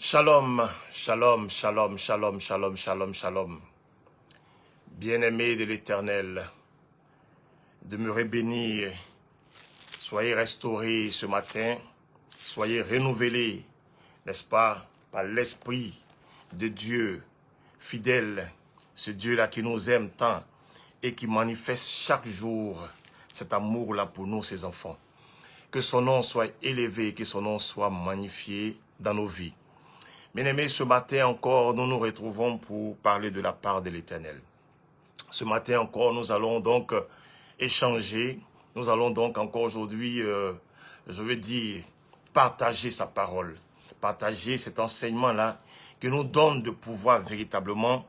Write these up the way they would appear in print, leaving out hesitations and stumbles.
Shalom, shalom, shalom, shalom, shalom, shalom, shalom. Bien-aimés de l'Éternel, demeurez bénis, soyez restaurés ce matin, soyez renouvelés, n'est-ce pas, par l'Esprit de Dieu, fidèle, ce Dieu-là qui nous aime tant et qui manifeste chaque jour cet amour-là pour nous, ses enfants. Que son nom soit élevé, que son nom soit magnifié dans nos vies. Bien-aimés, ce matin encore, nous nous retrouvons pour parler de la part de l'Éternel. Ce matin encore, nous allons donc échanger, nous allons donc encore aujourd'hui, je veux dire, partager sa parole, partager cet enseignement-là qui nous donne de pouvoir véritablement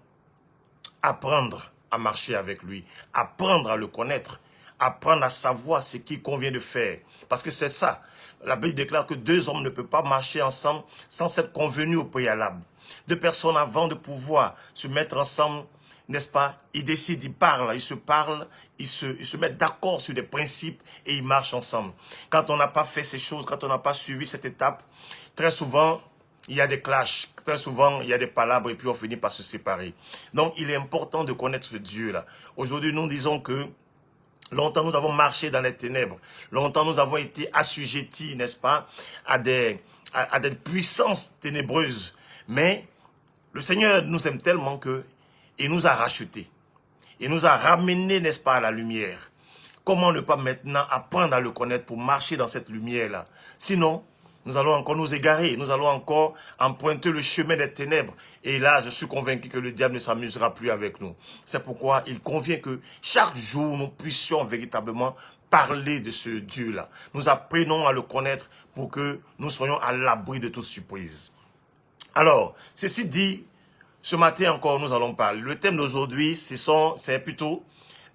apprendre à marcher avec lui, apprendre à le connaître, apprendre à savoir ce qu'il convient de faire. Parce que c'est ça. La Bible déclare que deux hommes ne peuvent pas marcher ensemble sans s'être convenus au préalable. Deux personnes avant de pouvoir se mettre ensemble, n'est-ce pas? Ils décident, ils parlent, ils se mettent d'accord sur des principes et ils marchent ensemble. Quand on n'a pas fait ces choses, quand on n'a pas suivi cette étape, très souvent, il y a des clashs, très souvent, il y a des palabres et puis on finit par se séparer. Donc, il est important de connaître ce Dieu-là. Aujourd'hui, nous disons que longtemps, nous avons marché dans les ténèbres. Longtemps, nous avons été assujettis, n'est-ce pas, à des puissances ténébreuses. Mais le Seigneur nous aime tellement qu'il nous a rachetés. Il nous a ramenés, n'est-ce pas, à la lumière. Comment ne pas maintenant apprendre à le connaître pour marcher dans cette lumière-là? Sinon, nous allons encore nous égarer, nous allons encore emprunter le chemin des ténèbres. Et là, je suis convaincu que le diable ne s'amusera plus avec nous. C'est pourquoi il convient que chaque jour, nous puissions véritablement parler de ce Dieu-là. Nous apprenons à le connaître pour que nous soyons à l'abri de toute surprise. Alors, ceci dit, ce matin encore, nous allons parler. Le thème d'aujourd'hui, c'est plutôt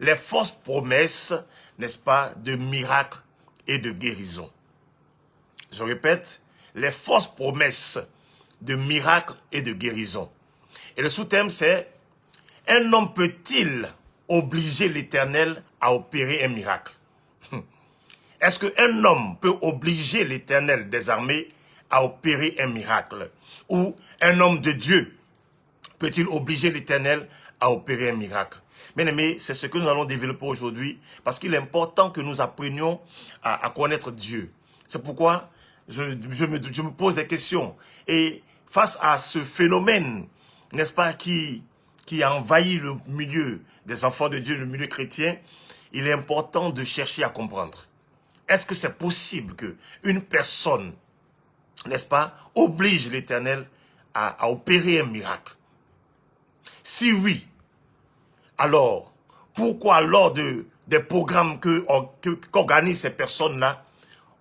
les fausses promesses, n'est-ce pas, de miracles et de guérison. Je répète, les fausses promesses de miracles et de guérison. Et le sous-thème, c'est « Un homme peut-il obliger l'Éternel à opérer un miracle ?» Est-ce qu'un homme peut obliger l'Éternel des armées à opérer un miracle? Ou un homme de Dieu peut-il obliger l'Éternel à opérer un miracle? Bien aimé, c'est ce que nous allons développer aujourd'hui parce qu'il est important que nous apprenions à connaître Dieu. C'est pourquoi je me pose des questions. Et face à ce phénomène, n'est-ce pas, qui a envahi le milieu des enfants de Dieu, le milieu chrétien, il est important de chercher à comprendre. Est-ce que c'est possible qu'une personne, n'est-ce pas, oblige l'Éternel à opérer un miracle? Si oui, alors, pourquoi lors des programmes qu'organisent ces personnes-là,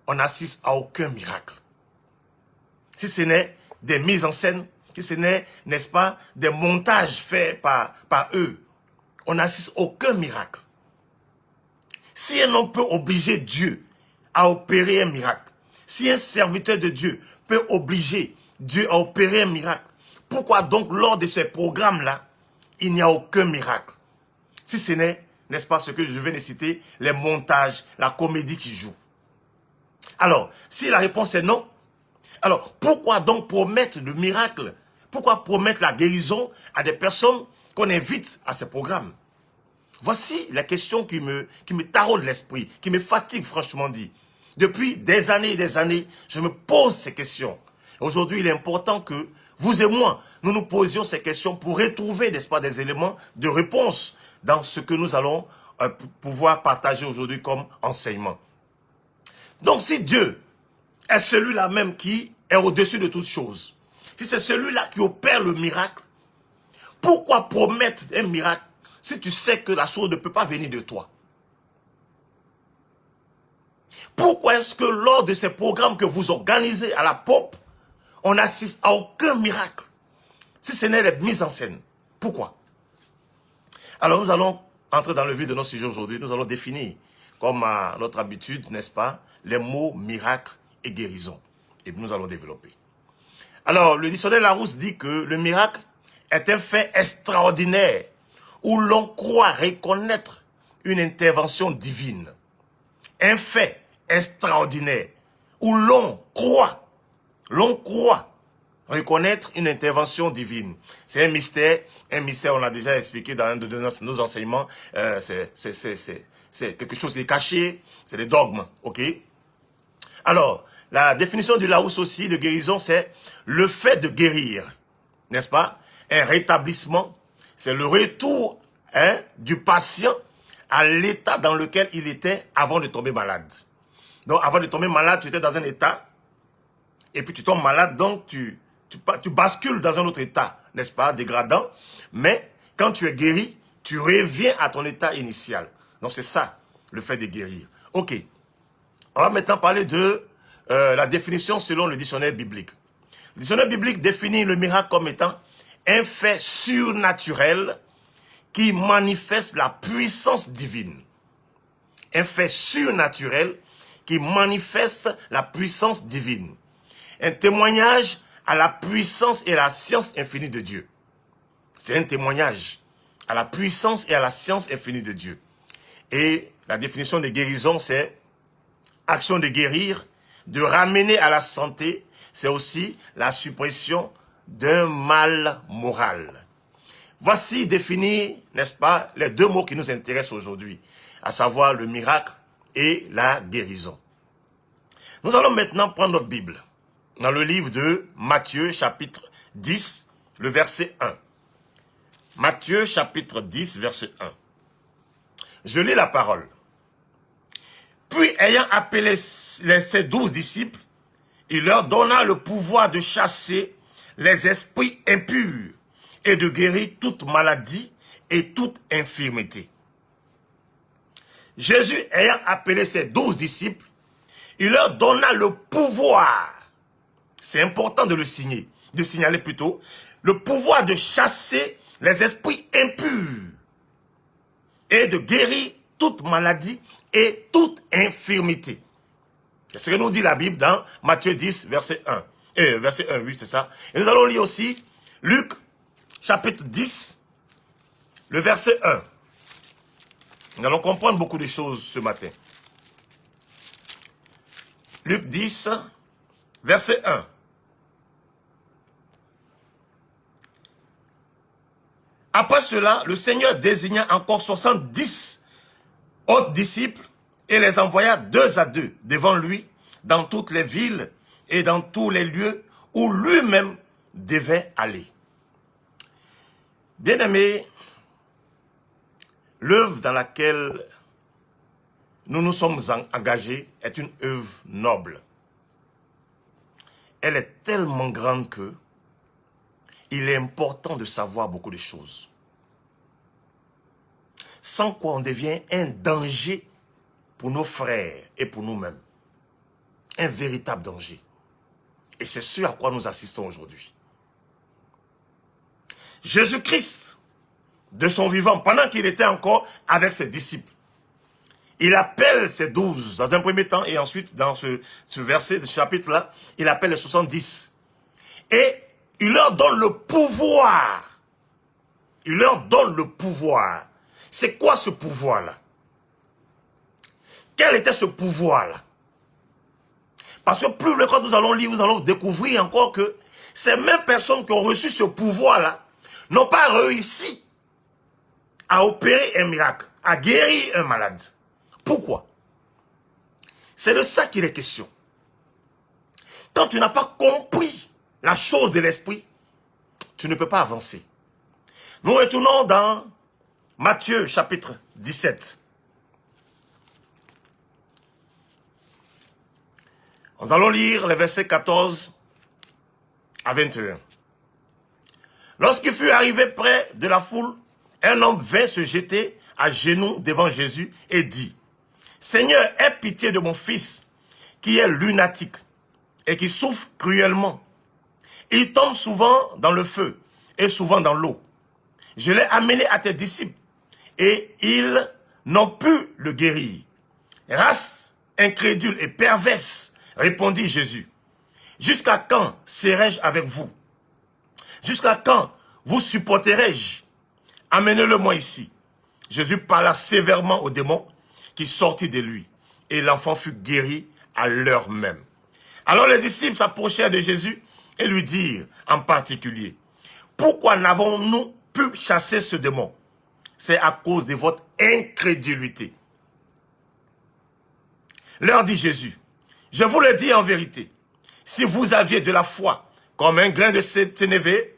on n'assiste à aucun miracle? Si ce n'est des mises en scène, si ce n'est, n'est-ce pas, des montages faits par eux, on n'assiste à aucun miracle. Si un homme peut obliger Dieu à opérer un miracle, si un serviteur de Dieu peut obliger Dieu à opérer un miracle, pourquoi donc lors de ces programmes-là, il n'y a aucun miracle? Si ce n'est, n'est-ce pas, ce que je viens de citer, les montages, la comédie qui joue. Alors, si la réponse est non, alors pourquoi donc promettre le miracle? Pourquoi promettre la guérison à des personnes qu'on invite à ces programmes? Voici la question qui me taraude l'esprit, qui me fatigue franchement dit. Depuis des années et des années, je me pose ces questions. Aujourd'hui, il est important que vous et moi, nous nous posions ces questions pour retrouver, n'est-ce pas, des éléments de réponse dans ce que nous allons pouvoir partager aujourd'hui comme enseignement. Donc, si Dieu est celui-là même qui est au-dessus de toutes choses, si c'est celui-là qui opère le miracle, pourquoi promettre un miracle si tu sais que la chose ne peut pas venir de toi? Pourquoi est-ce que lors de ces programmes que vous organisez à la pompe, on n'assiste à aucun miracle, si ce n'est les mises en scène? Pourquoi? Alors nous allons entrer dans le vif de notre sujet aujourd'hui. Nous allons définir, comme à notre habitude, n'est-ce pas, les mots miracle et guérison. Et nous allons développer. Alors, le dictionnaire Larousse dit que le miracle est un fait extraordinaire où l'on croit reconnaître une intervention divine. Un fait extraordinaire où l'on croit reconnaître une intervention divine. C'est un mystère, on l'a déjà expliqué dans un de nos enseignements, c'est quelque chose qui est caché, c'est des dogmes, ok? Alors, la définition du Larousse aussi de guérison, c'est le fait de guérir, n'est-ce pas? Un rétablissement, c'est le retour du patient à l'état dans lequel il était avant de tomber malade. Donc, avant de tomber malade, tu étais dans un état, et puis tu tombes malade, donc tu bascules dans un autre état, n'est-ce pas, dégradant. Mais quand tu es guéri, tu reviens à ton état initial. Donc, c'est ça, le fait de guérir. Ok. On va maintenant parler de la définition selon le dictionnaire biblique. Le dictionnaire biblique définit le miracle comme étant un fait surnaturel qui manifeste la puissance divine. Un fait surnaturel qui manifeste la puissance divine. Un témoignage à la puissance et à la science infinie de Dieu. C'est un témoignage à la puissance et à la science infinie de Dieu. Et la définition de guérison, c'est action de guérir, de ramener à la santé, c'est aussi la suppression d'un mal moral. Voici définis, n'est-ce pas, les deux mots qui nous intéressent aujourd'hui, à savoir le miracle et la guérison. Nous allons maintenant prendre notre Bible, dans le livre de Matthieu, chapitre 10, le verset 1. Matthieu, chapitre 10, verset 1. Je lis la parole. Puis, ayant appelé ses 12 disciples, il leur donna le pouvoir de chasser les esprits impurs et de guérir toute maladie et toute infirmité. Jésus, ayant appelé ses 12 disciples, il leur donna le pouvoir, c'est important de le signaler plutôt, le pouvoir de chasser les esprits impurs et de guérir toute maladie et toute infirmité. C'est ce que nous dit la Bible dans Matthieu 10, verset 1. Verset 1, oui, c'est ça. Et nous allons lire aussi Luc, chapitre 10, le verset 1. Nous allons comprendre beaucoup de choses ce matin. Luc 10, verset 1. Après cela, le Seigneur désigna encore 70 autres disciples et les envoya 2 à 2 devant lui dans toutes les villes et dans tous les lieux où lui-même devait aller. Bien-aimés, l'œuvre dans laquelle nous nous sommes engagés est une œuvre noble. Elle est tellement grande que il est important de savoir beaucoup de choses. Sans quoi on devient un danger pour nos frères et pour nous-mêmes. Un véritable danger. Et c'est ce à quoi nous assistons aujourd'hui. Jésus-Christ, de son vivant, pendant qu'il était encore avec ses disciples, il appelle ses 12 dans un premier temps et ensuite dans ce verset, ce chapitre-là, il appelle les 70. Et il leur donne le pouvoir. Il leur donne le pouvoir. C'est quoi ce pouvoir-là? Quel était ce pouvoir-là? Parce que plus le temps nous allons lire, nous allons découvrir encore que ces mêmes personnes qui ont reçu ce pouvoir-là n'ont pas réussi à opérer un miracle, à guérir un malade. Pourquoi? C'est de ça qu'il est question. Quand tu n'as pas compris la chose de l'esprit, tu ne peux pas avancer. Nous retournons dans Matthieu chapitre 17. Nous allons lire les versets 14 à 21. Lorsqu'il fut arrivé près de la foule, un homme vint se jeter à genoux devant Jésus et dit, « Seigneur, aie pitié de mon fils, qui est lunatique et qui souffre cruellement. Il tombe souvent dans le feu et souvent dans l'eau. Je l'ai amené à tes disciples et ils n'ont pu le guérir. » Race incrédule et perverse, répondit Jésus. Jusqu'à quand serai-je avec vous? Jusqu'à quand vous supporterai-je? Amenez-le-moi ici. Jésus parla sévèrement au démon qui sortit de lui et l'enfant fut guéri à l'heure même. Alors les disciples s'approchèrent de Jésus et lui dire en particulier, pourquoi n'avons-nous pu chasser ce démon? C'est à cause de votre incrédulité. Leur dit Jésus, je vous le dis en vérité, si vous aviez de la foi comme un grain de sénévé,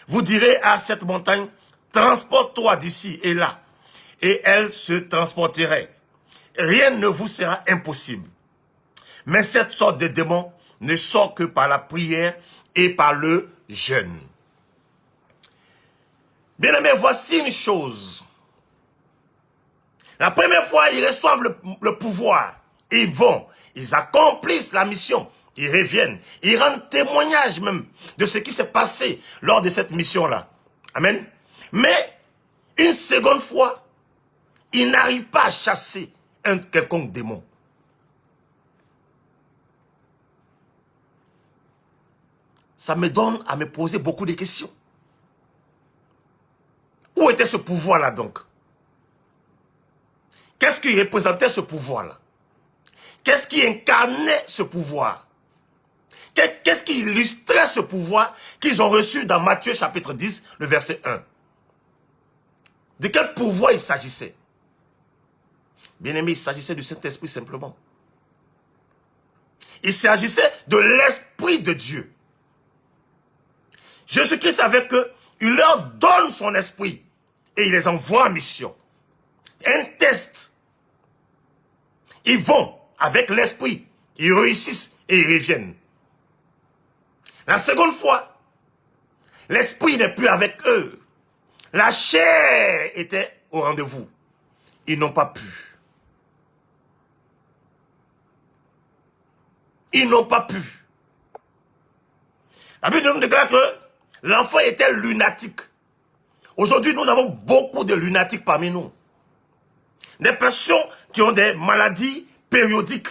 vous direz à cette montagne, transporte-toi d'ici et là, et elle se transporterait. Rien ne vous sera impossible. Mais cette sorte de démon ne sort que par la prière et par le jeûne. Bien-aimés, voici une chose. La première fois, ils reçoivent le pouvoir. Ils vont, ils accomplissent la mission. Ils reviennent, ils rendent témoignage même de ce qui s'est passé lors de cette mission-là. Amen. Mais, une seconde fois, ils n'arrivent pas à chasser un quelconque démon. Ça me donne à me poser beaucoup de questions. Où était ce pouvoir-là donc? Qu'est-ce qui représentait ce pouvoir-là? Qu'est-ce qui incarnait ce pouvoir? Qu'est-ce qui illustrait ce pouvoir qu'ils ont reçu dans Matthieu chapitre 10, le verset 1? De quel pouvoir il s'agissait? Bien-aimé, il s'agissait du Saint-Esprit simplement. Il s'agissait de l'Esprit de Dieu. Jésus-Christ savait qu'il leur donne son esprit et il les envoie en mission. Un test. Ils vont avec l'esprit, ils réussissent et ils reviennent. La seconde fois, l'esprit n'est plus avec eux. La chair était au rendez-vous. Ils n'ont pas pu. Ils n'ont pas pu. La Bible nous déclare que l'enfant était lunatique. Aujourd'hui, nous avons beaucoup de lunatiques parmi nous. Des personnes qui ont des maladies périodiques.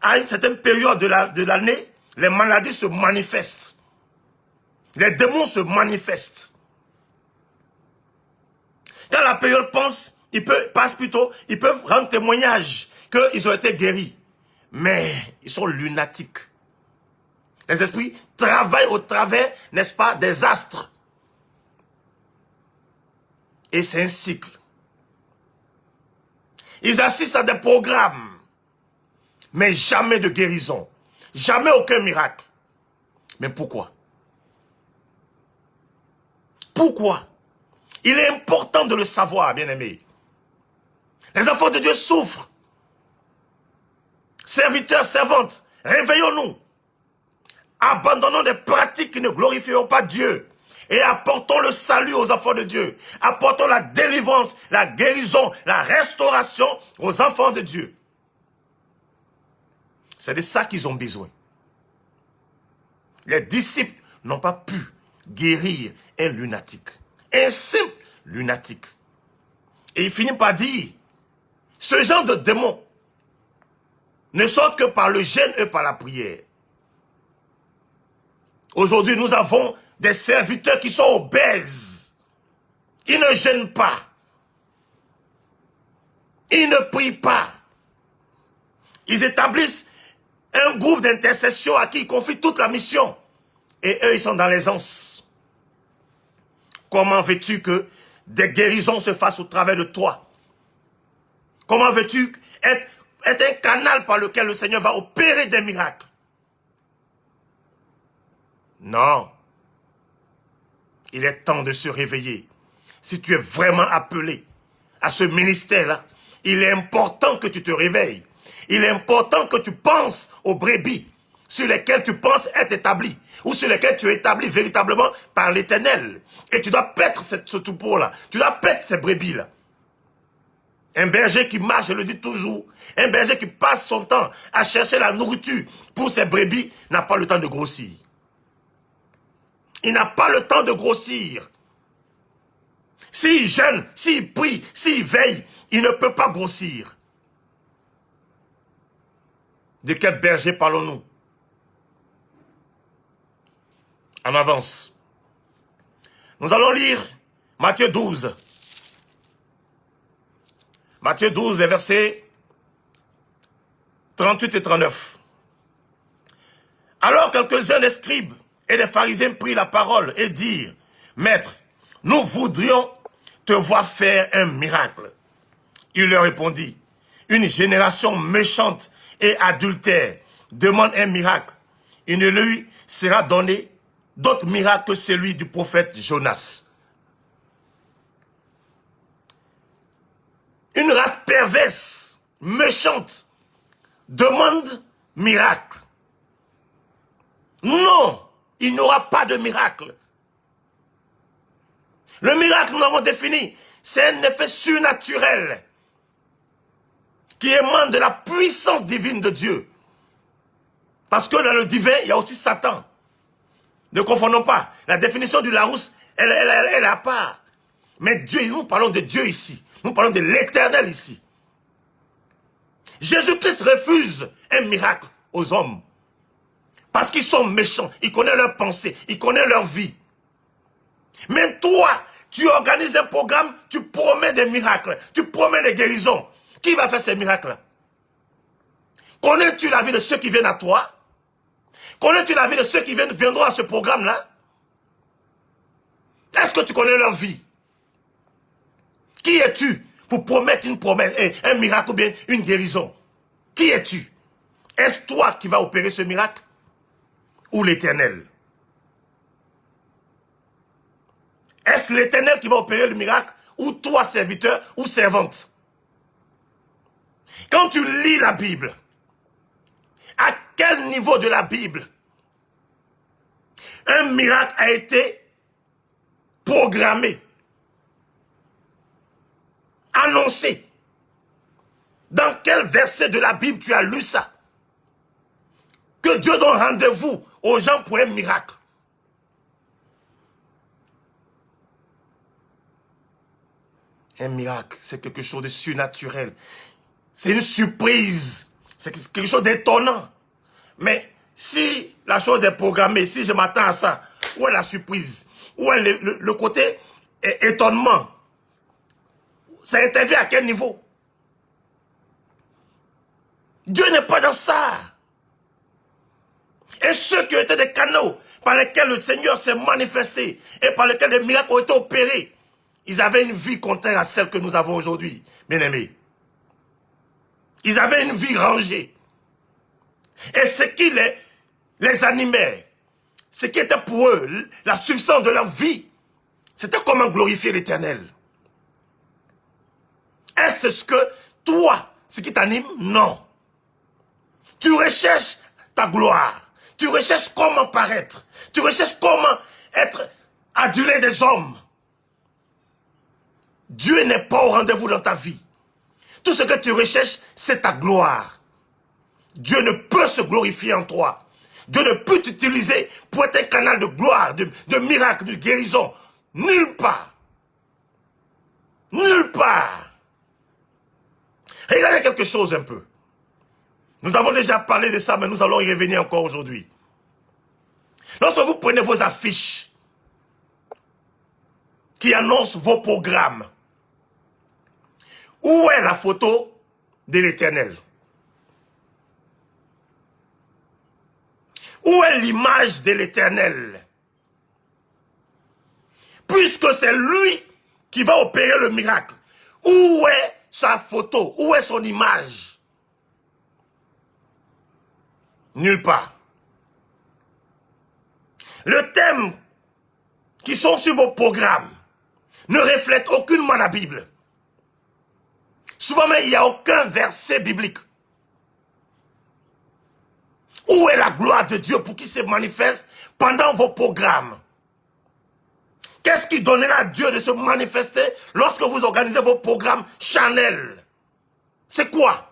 À une certaine période de l'année, les maladies se manifestent. Les démons se manifestent. Quand la période passe plutôt, ils peuvent rendre témoignage qu'ils ont été guéris. Mais ils sont lunatiques. Les esprits travaillent au travers, n'est-ce pas, des astres. Et c'est un cycle. Ils assistent à des programmes, mais jamais de guérison. Jamais aucun miracle. Mais pourquoi? Pourquoi? Il est important de le savoir, bien-aimés. Les enfants de Dieu souffrent. Serviteurs, servantes, réveillons-nous. Abandonnons des pratiques qui ne glorifieront pas Dieu. Et apportons le salut aux enfants de Dieu. Apportons la délivrance, la guérison, la restauration aux enfants de Dieu. C'est de ça qu'ils ont besoin. Les disciples n'ont pas pu guérir un lunatique. Un simple lunatique. Et il finit par dire, ce genre de démons ne sortent que par le jeûne et par la prière. Aujourd'hui, nous avons des serviteurs qui sont obèses. Ils ne jeûnent pas. Ils ne prient pas. Ils établissent un groupe d'intercession à qui ils confient toute la mission. Et eux, ils sont dans l'aisance. Comment veux-tu que des guérisons se fassent au travers de toi? Comment veux-tu être un canal par lequel le Seigneur va opérer des miracles? Non. Il est temps de se réveiller. Si tu es vraiment appelé à ce ministère-là, il est important que tu te réveilles. Il est important que tu penses aux brebis sur lesquelles tu penses être établi, ou sur lesquelles tu es établi véritablement par l'Éternel. Et tu dois paître ce troupeau-là. Tu dois paître ces brebis-là. Un berger qui marche, je le dis toujours, un berger qui passe son temps à chercher la nourriture pour ses brebis n'a pas le temps de grossir. Il n'a pas le temps de grossir. S'il jeûne, s'il prie, s'il veille, il ne peut pas grossir. De quel berger parlons-nous? En avance. Nous allons lire Matthieu 12. Matthieu 12, les versets 38 et 39. Alors quelques-uns des scribes et des pharisiens prirent la parole et dirent, « Maître, nous voudrions te voir faire un miracle. » Il leur répondit, « Une génération méchante et adultère demande un miracle. Il ne lui sera donné d'autre miracle que celui du prophète Jonas. » Une race perverse, méchante, demande miracle. Non, il n'y aura pas de miracle. Le miracle, nous l'avons défini, c'est un effet surnaturel qui émane de la puissance divine de Dieu. Parce que dans le divin, il y a aussi Satan. Ne confondons pas. La définition du Larousse, elle est à part. Mais Dieu, nous parlons de Dieu ici. Nous parlons de l'Éternel ici. Jésus-Christ refuse un miracle aux hommes. Parce qu'ils sont méchants. Il connaît leurs pensées. Il connaît leur vie. Mais toi, tu organises un programme, tu promets des miracles. Tu promets des guérisons. Qui va faire ces miracles-là? Connais-tu la vie de ceux qui viennent à toi? Connais-tu la vie de ceux qui viendront à ce programme-là? Est-ce que tu connais leur vie? Qui es-tu pour promettre une promesse, un miracle ou bien une guérison? Qui es-tu? Est-ce toi qui vas opérer ce miracle? Ou l'Éternel? Est-ce l'Éternel qui va opérer le miracle? Ou toi, serviteur ou servante? Quand tu lis la Bible, à quel niveau de la Bible un miracle a été programmé, annoncé? Dans quel verset de la Bible tu as lu ça? Que Dieu donne rendez-vous aux gens pour un miracle. Un miracle, c'est quelque chose de surnaturel. C'est une surprise. C'est quelque chose d'étonnant. Mais si la chose est programmée, si je m'attends à ça, où est la surprise? Où est le côté étonnement? Ça intervient à quel niveau? Dieu n'est pas dans ça. Et ceux qui ont été des canaux par lesquels le Seigneur s'est manifesté et par lesquels des miracles ont été opérés, ils avaient une vie contraire à celle que nous avons aujourd'hui, bien-aimés. Ils avaient une vie rangée. Et ce qui les animait, ce qui était pour eux la substance de leur vie, c'était comment glorifier l'Éternel. Est-ce ce que toi, ce qui t'anime? Non. Tu recherches ta gloire. Tu recherches comment paraître. Tu recherches comment être adulé des hommes. Dieu n'est pas au rendez-vous dans ta vie. Tout ce que tu recherches, c'est ta gloire. Dieu ne peut se glorifier en toi. Dieu ne peut t'utiliser pour être un canal de gloire, de miracle, de guérison. Nulle part. Nulle part. Regardez quelque chose un peu. Nous avons déjà parlé de ça, mais nous allons y revenir encore aujourd'hui. Lorsque vous prenez vos affiches qui annoncent vos programmes, où est la photo de l'Éternel? Où est l'image de l'Éternel? Puisque c'est lui qui va opérer le miracle. Où est sa photo? Où est son image? Nulle part. Le thème qui sont sur vos programmes ne reflète aucunement la Bible. Souvent même, il n'y a aucun verset biblique. Où est la gloire de Dieu pour qu'il se manifeste pendant vos programmes? Qu'est-ce qui donnera à Dieu de se manifester lorsque vous organisez vos programmes charnels? C'est quoi?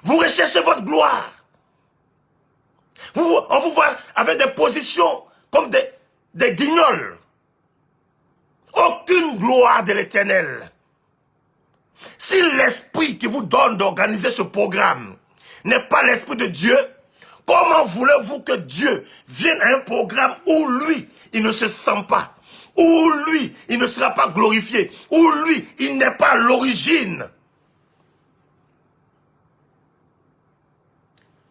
Vous recherchez votre gloire. On vous voit avec des positions comme des guignols. Aucune gloire de l'Éternel. Si l'esprit qui vous donne d'organiser ce programme n'est pas l'esprit de Dieu, comment voulez-vous que Dieu vienne à un programme où lui, il ne se sent pas, où lui, il ne sera pas glorifié, où lui, il n'est pas à l'origine?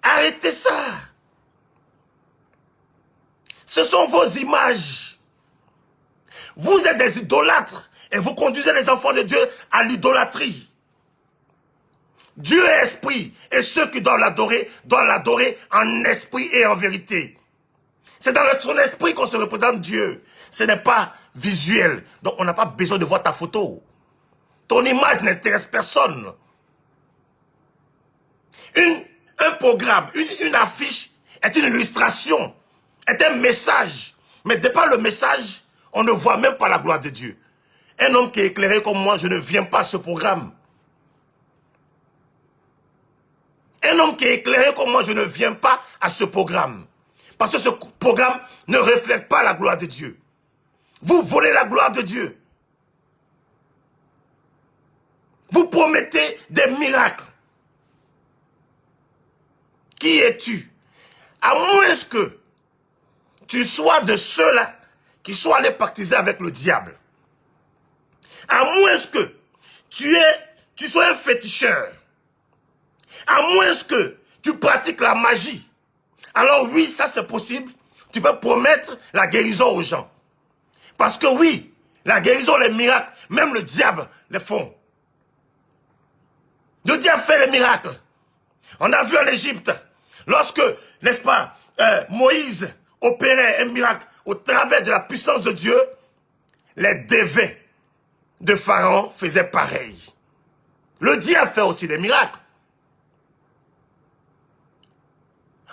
Arrêtez ça. Ce sont vos images. Vous êtes des idolâtres et vous conduisez les enfants de Dieu à l'idolâtrie. Dieu est esprit et ceux qui doivent l'adorer en esprit et en vérité. C'est dans son esprit qu'on se représente Dieu. Ce n'est pas visuel. Donc on n'a pas besoin de voir ta photo. Ton image n'intéresse personne. Un programme, une affiche est une illustration, est un message. Mais de par le message, on ne voit même pas la gloire de Dieu. Un homme qui est éclairé comme moi, je ne viens pas à ce programme. Un homme qui est éclairé comme moi, je ne viens pas à ce programme. Parce que ce programme ne reflète pas la gloire de Dieu. Vous volez la gloire de Dieu. Vous promettez des miracles. Qui es-tu? À moins que tu sois de ceux-là qui sont allés pactiser avec le diable. À moins que tu sois un féticheur. À moins que tu pratiques la magie. Alors oui, ça c'est possible. Tu peux promettre la guérison aux gens. Parce que oui, la guérison, les miracles, même le diable les font. Le diable fait les miracles. On a vu en Égypte, lorsque, n'est-ce pas, Moïse opérait un miracle au travers de la puissance de Dieu, les dévins de Pharaon faisaient pareil. Le diable fait aussi des miracles.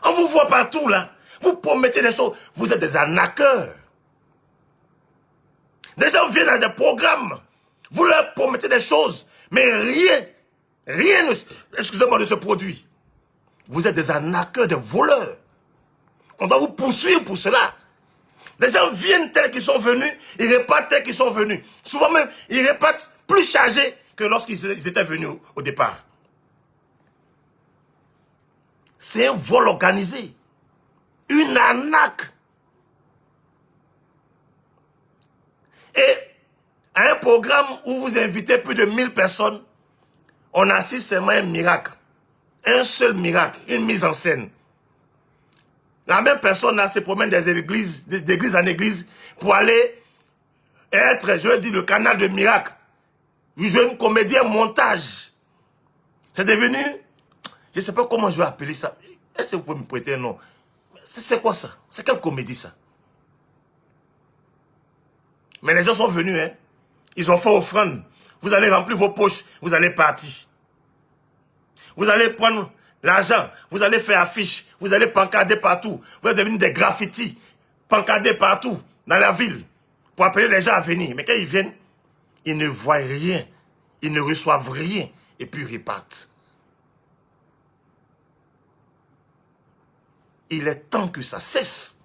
On vous voit partout là. Vous promettez des choses. Vous êtes des arnaqueurs. Des gens viennent dans des programmes. Vous leur promettez des choses. Mais rien excusez-moi, ne se produit. Vous êtes des arnaqueurs, des voleurs. On doit vous poursuivre pour cela. Les gens viennent tels qu'ils sont venus. Ils repartent tels qu'ils sont venus. Souvent même, ils repartent plus chargés que lorsqu'ils étaient venus au départ. C'est un vol organisé. Une arnaque. Et à un programme où vous invitez plus de 1000 personnes, on assiste seulement à un miracle. Un seul miracle, une mise en scène. La même personne là se promène d'église en église pour aller être, je veux dire, le canal de miracle. Vous jouez une comédie, un montage. C'est devenu... Je ne sais pas comment je vais appeler ça. Est-ce que vous pouvez me prêter un nom? C'est quoi ça? C'est quelle comédie ça? Mais les gens sont venus, hein. Ils ont fait offrande. Vous allez remplir vos poches, vous allez partir. Vous allez prendre l'argent, vous allez faire affiche, vous allez pancarder partout. Vous allez devenir des graffitis, pancarder partout dans la ville pour appeler les gens à venir. Mais quand ils viennent, ils ne voient rien, ils ne reçoivent rien et puis ils repartent. Il est temps que ça cesse.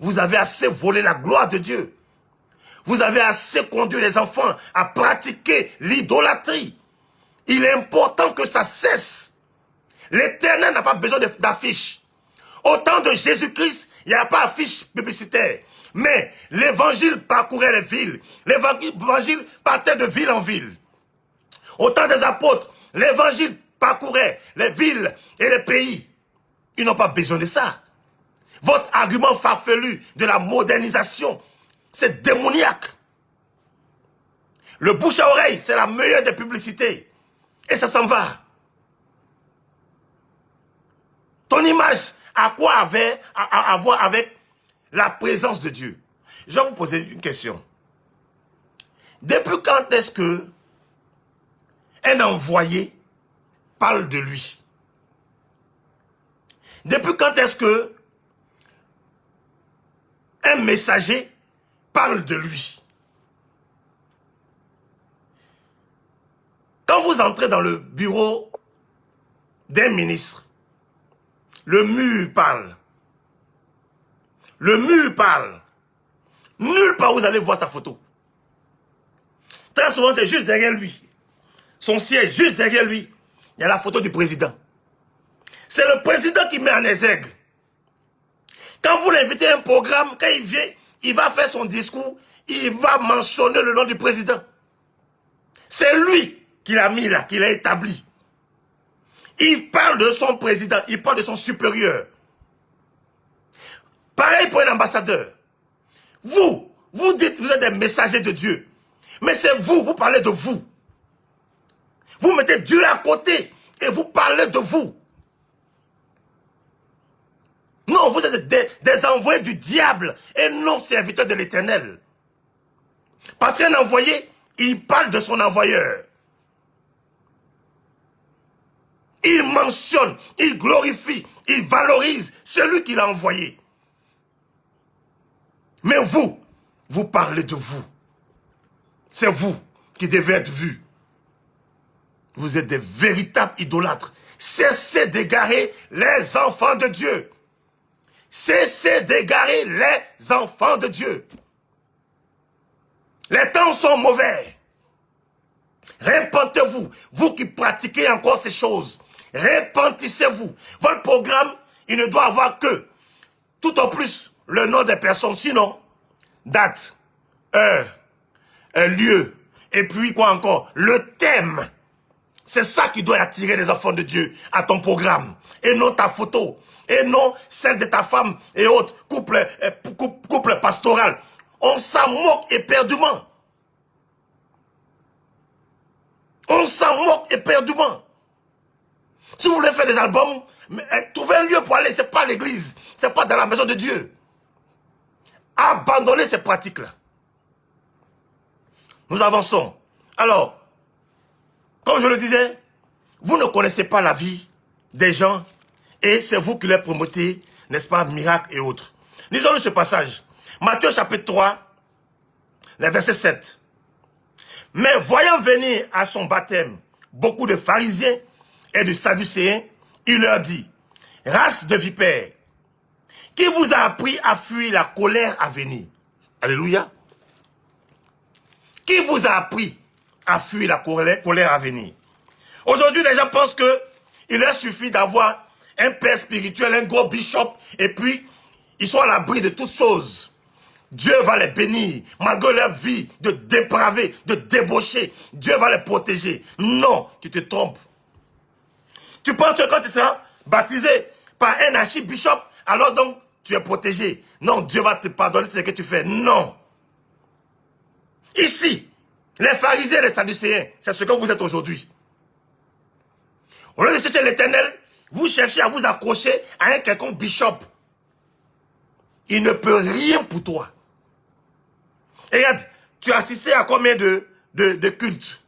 Vous avez assez volé la gloire de Dieu. Vous avez assez conduit les enfants à pratiquer l'idolâtrie. Il est important que ça cesse. L'Éternel n'a pas besoin d'affiches. Au temps de Jésus-Christ, il n'y a pas d'affiche publicitaire. Mais l'évangile parcourait les villes. L'évangile partait de ville en ville. Au temps des apôtres, l'évangile parcourait les villes et les pays. Ils n'ont pas besoin de ça. Votre argument farfelu de la modernisation, c'est démoniaque. Le bouche à oreille, c'est la meilleure des publicités. Et ça s'en va. Ton image a quoi à voir avec la présence de Dieu? Je vais vous poser une question. Depuis quand est-ce que un envoyé parle de lui? Depuis quand est-ce que un messager parle de lui? Quand vous entrez dans le bureau d'un ministre, le mur parle. Le mur parle. Nulle part vous allez voir sa photo. Très souvent, c'est juste derrière lui. Son siège, juste derrière lui, il y a la photo du président. C'est le président qui met en exergue. Quand vous l'invitez à un programme, quand il vient, il va faire son discours, il va mentionner le nom du président. C'est lui qui l'a mis là, qui l'a établi. Il parle de son président, il parle de son supérieur. Pareil pour un ambassadeur. Vous dites que vous êtes des messagers de Dieu. Mais c'est vous parlez de vous. Vous mettez Dieu à côté et vous parlez de vous. Non, vous êtes des envoyés du diable et non serviteurs de l'Éternel. Parce qu'un envoyé, il parle de son envoyeur. Il mentionne, il glorifie, il valorise celui qui l'a envoyé. Mais vous parlez de vous. C'est vous qui devez être vus. Vous êtes des véritables idolâtres. Cessez d'égarer les enfants de Dieu. Cessez d'égarer les enfants de Dieu. Les temps sont mauvais. Repentez-vous. Vous qui pratiquez encore ces choses. Repentissez-vous. Votre programme, il ne doit avoir que, tout au plus, le nom des personnes. Sinon, date, heure, un lieu, et puis quoi encore? Le thème. C'est ça qui doit attirer les enfants de Dieu à ton programme. Et non ta photo. Et non celle de ta femme et autres. Couple pastoral. On s'en moque éperdument. On s'en moque éperdument. Si vous voulez faire des albums, trouvez un lieu pour aller. C'est pas l'église. C'est pas dans la maison de Dieu. Abandonnez ces pratiques-là. Nous avançons. Alors, comme je le disais, vous ne connaissez pas la vie des gens et c'est vous qui les promotez, n'est-ce pas, miracles et autres. Lisons-nous ce passage. Matthieu chapitre 3, le verset 7. Mais voyant venir à son baptême beaucoup de pharisiens et de sadducéens, il leur dit, race de vipères, qui vous a appris à fuir la colère à venir? Alléluia. Qui vous a appris à fuir la colère à venir? Aujourd'hui, les gens pensent que il leur suffit d'avoir un père spirituel, un gros bishop, et puis ils sont à l'abri de toutes choses. Dieu va les bénir, malgré leur vie de dépravé, de débauché. Dieu va les protéger. Non, tu te trompes. Tu penses que quand tu seras baptisé par un archibishop, alors donc tu es protégé. Non, Dieu va te pardonner ce que tu fais. Non. Ici, les pharisiens et les sadducéens, c'est ce que vous êtes aujourd'hui. Au lieu de chercher l'Éternel, vous cherchez à vous accrocher à un quelconque bishop. Il ne peut rien pour toi. Et regarde, tu as assisté à combien de cultes?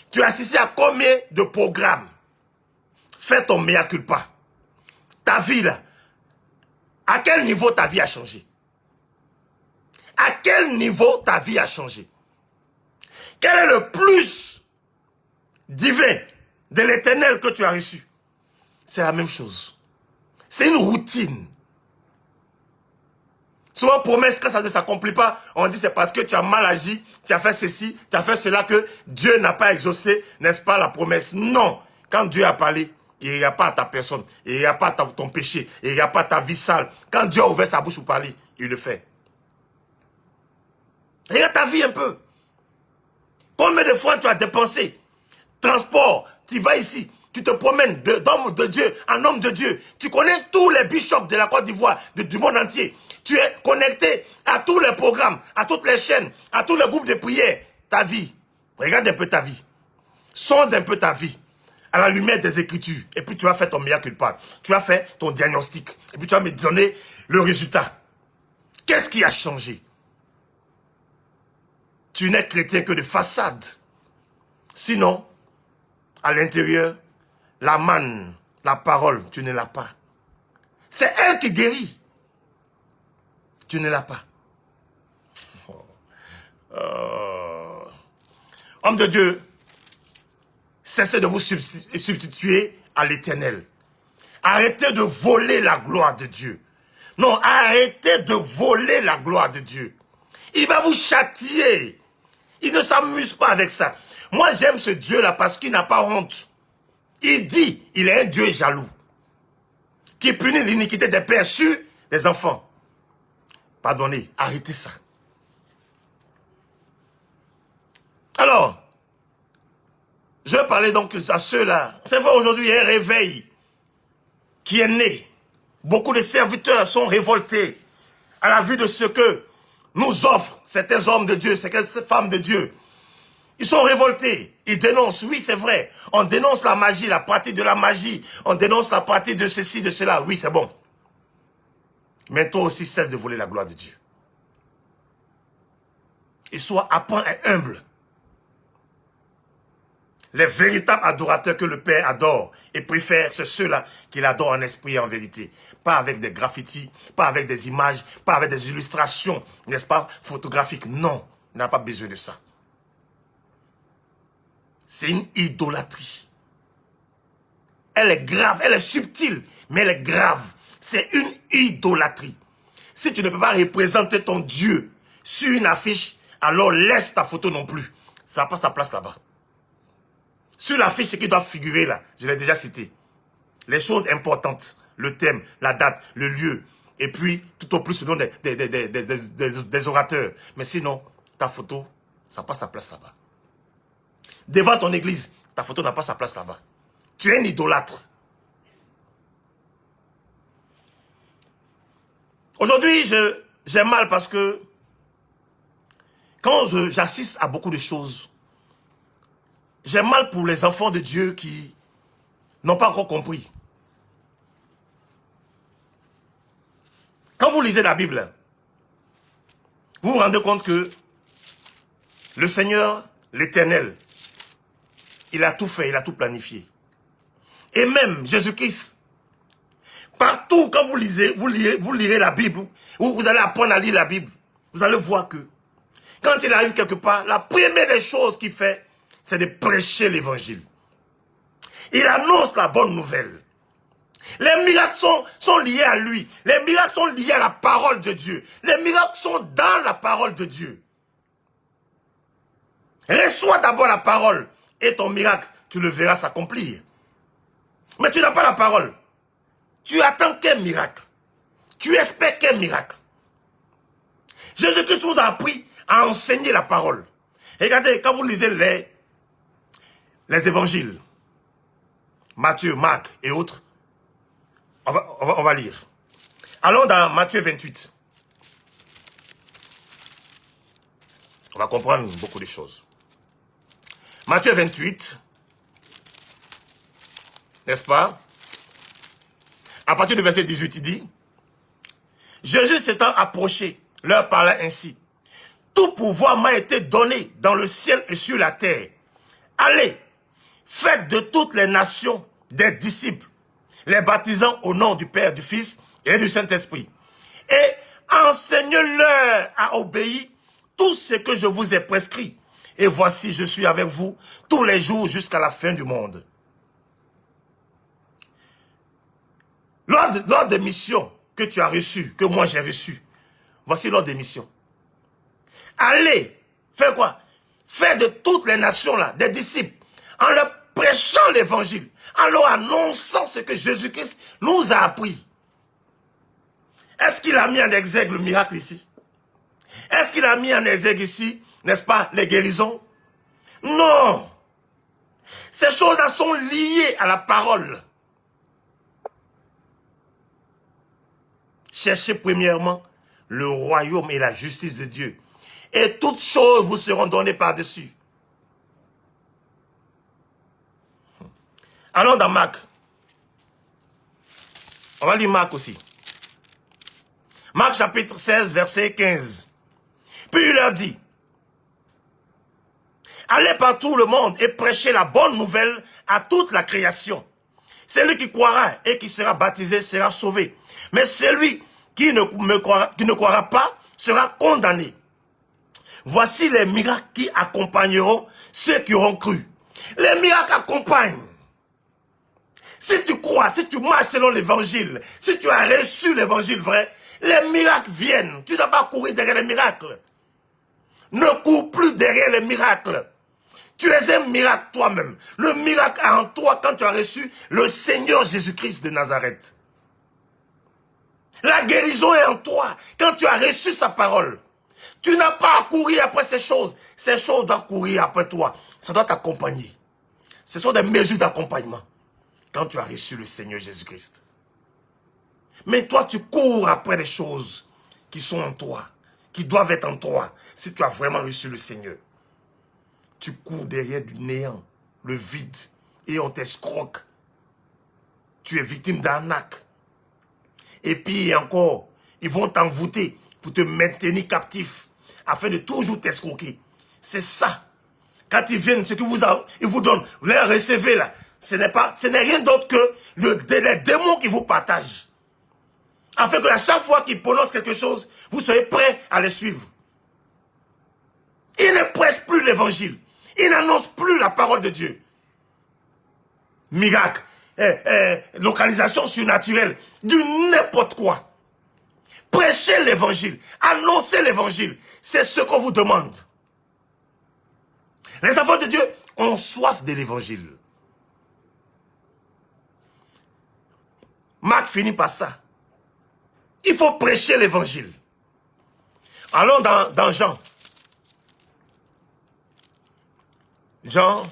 Tu as assisté à combien de programmes? Fais ton mea culpa. Ta vie là, à quel niveau ta vie a changé? À quel niveau ta vie a changé? Quel est le plus divin de l'Éternel que tu as reçu? C'est la même chose. C'est une routine. Souvent, promesse, quand ça ne s'accomplit pas, on dit c'est parce que tu as mal agi, tu as fait ceci, tu as fait cela que Dieu n'a pas exaucé, n'est-ce pas, la promesse? Non. Quand Dieu a parlé, il n'y a pas à ta personne, il n'y a pas à ton péché, il n'y a pas à ta vie sale. Quand Dieu a ouvert sa bouche pour parler, il le fait. Regarde ta vie un peu. Combien de fois tu as dépensé? Transport, tu vas ici, tu te promènes d'homme de Dieu en homme de Dieu. Tu connais tous les bishops de la Côte d'Ivoire, du monde entier. Tu es connecté à tous les programmes, à toutes les chaînes, à tous les groupes de prière. Ta vie, regarde un peu ta vie. Sonde un peu ta vie à la lumière des Écritures. Et puis tu vas faire ton mea culpa. Tu vas faire ton diagnostic. Et puis tu vas me donner le résultat. Qu'est-ce qui a changé? Tu n'es chrétien que de façade. Sinon, à l'intérieur, la manne, la parole, tu ne l'as pas. C'est elle qui guérit. Tu ne l'as pas. Homme de Dieu, cessez de vous substituer à l'Éternel. Arrêtez de voler la gloire de Dieu. Non, arrêtez de voler la gloire de Dieu. Il va vous châtier. Il ne s'amuse pas avec ça. Moi, j'aime ce Dieu-là parce qu'il n'a pas honte. Il dit, il est un Dieu jaloux, qui punit l'iniquité des pères sur les enfants. Pardonnez, arrêtez ça. Alors, je vais parler donc à ceux-là. C'est vrai, aujourd'hui, il y a un réveil qui est né. Beaucoup de serviteurs sont révoltés. à la vue de ce que nous offrent certains hommes de Dieu, certaines femmes de Dieu. Ils sont révoltés, ils dénoncent, oui c'est vrai, on dénonce la magie, la pratique de la magie, on dénonce la pratique de ceci, de cela, oui c'est bon. Mais toi aussi cesse de voler la gloire de Dieu. Et sois apprends et humble. Les véritables adorateurs que le Père adore et préfère, c'est ceux-là qu'il adore en esprit et en vérité. Pas avec des graffitis, pas avec des images, pas avec des illustrations, n'est-ce pas, photographiques. Non, il n'a pas besoin de ça. C'est une idolâtrie. Elle est grave, elle est subtile, mais elle est grave. C'est une idolâtrie. Si tu ne peux pas représenter ton Dieu sur une affiche, alors laisse ta photo non plus. Ça n'a pas sa place là-bas. Sur l'affiche, ce qui doit figurer là, je l'ai déjà cité. Les choses importantes, le thème, la date, le lieu, et puis tout au plus le nom des orateurs. Mais sinon, ta photo, ça n'a pas sa place là-bas. Devant ton église, ta photo n'a pas sa place là-bas. Tu es un idolâtre. Aujourd'hui, j'ai mal parce que quand j'assiste à beaucoup de choses, j'ai mal pour les enfants de Dieu qui n'ont pas encore compris. Quand vous lisez la Bible, vous vous rendez compte que le Seigneur, l'Éternel, il a tout fait, il a tout planifié. Et même Jésus-Christ, partout quand vous lirez la Bible, ou vous allez apprendre à lire la Bible, vous allez voir que quand il arrive quelque part, la première des choses qu'il fait, c'est de prêcher l'évangile. Il annonce la bonne nouvelle. Les miracles sont liés à lui. Les miracles sont liés à la parole de Dieu. Les miracles sont dans la parole de Dieu. Reçois d'abord la parole et ton miracle, tu le verras s'accomplir. Mais tu n'as pas la parole. Tu attends quel miracle? Tu espères quel miracle? Jésus-Christ nous a appris à enseigner la parole. Regardez, quand vous lisez les évangiles, Matthieu, Marc et autres, on va lire. Allons dans Matthieu 28. On va comprendre beaucoup de choses. Matthieu 28, n'est-ce pas? À partir du verset 18, il dit, Jésus s'étant approché, leur parla ainsi. Tout pouvoir m'a été donné dans le ciel et sur la terre. Allez, faites de toutes les nations des disciples, les baptisant au nom du Père, du Fils et du Saint-Esprit. Et enseignez-leur à obéir tout ce que je vous ai prescrit. Et voici, je suis avec vous tous les jours jusqu'à la fin du monde. Lors des missions que tu as reçues, que moi j'ai reçues, voici l'ordre des missions. Allez, faites quoi? Faites de toutes les nations là, des disciples, en leur prêchant l'évangile, en leur annonçant ce que Jésus-Christ nous a appris. Est-ce qu'il a mis en exergue le miracle ici? Est-ce qu'il a mis en exergue ici, n'est-ce pas, les guérisons? Non. Ces choses-là sont liées à la parole. Cherchez premièrement le royaume et la justice de Dieu. Et toutes choses vous seront données par-dessus. Allons dans Marc. On va lire Marc aussi. Marc chapitre 16, verset 15. Puis il leur dit, allez par tout le monde et prêchez la bonne nouvelle à toute la création. Celui qui croira et qui sera baptisé sera sauvé. Mais celui qui ne croira pas sera condamné. Voici les miracles qui accompagneront ceux qui auront cru. Les miracles accompagnent. Si tu crois, si tu marches selon l'évangile, si tu as reçu l'évangile vrai, les miracles viennent. Tu n'as pas couru derrière les miracles. Ne cours plus derrière les miracles. Tu es un miracle toi-même. Le miracle est en toi quand tu as reçu le Seigneur Jésus-Christ de Nazareth. La guérison est en toi quand tu as reçu sa parole. Tu n'as pas à courir après ces choses. Ces choses doivent courir après toi. Ça doit t'accompagner. Ce sont des mesures d'accompagnement quand tu as reçu le Seigneur Jésus-Christ. Mais toi, tu cours après des choses qui sont en toi, qui doivent être en toi, si tu as vraiment reçu le Seigneur. Tu cours derrière du néant, le vide, et on t'escroque. Tu es victime d'arnaque. Et puis encore, ils vont t'envoûter pour te maintenir captif, afin de toujours t'escroquer. C'est ça. Quand ils viennent, ce qu'ils vous donnent, vous les recevez là, ce n'est rien d'autre que les démons qui vous partagent. Afin que à chaque fois qu'ils prononcent quelque chose, vous soyez prêts à les suivre. Ils ne prêchent plus l'évangile. Ils n'annoncent plus la parole de Dieu. Miracle, localisation surnaturelle, du n'importe quoi. Prêchez l'évangile, annoncez l'évangile. C'est ce qu'on vous demande. Les enfants de Dieu ont soif de l'évangile. Marc finit par ça. Il faut prêcher l'évangile. Allons dans Jean. Jean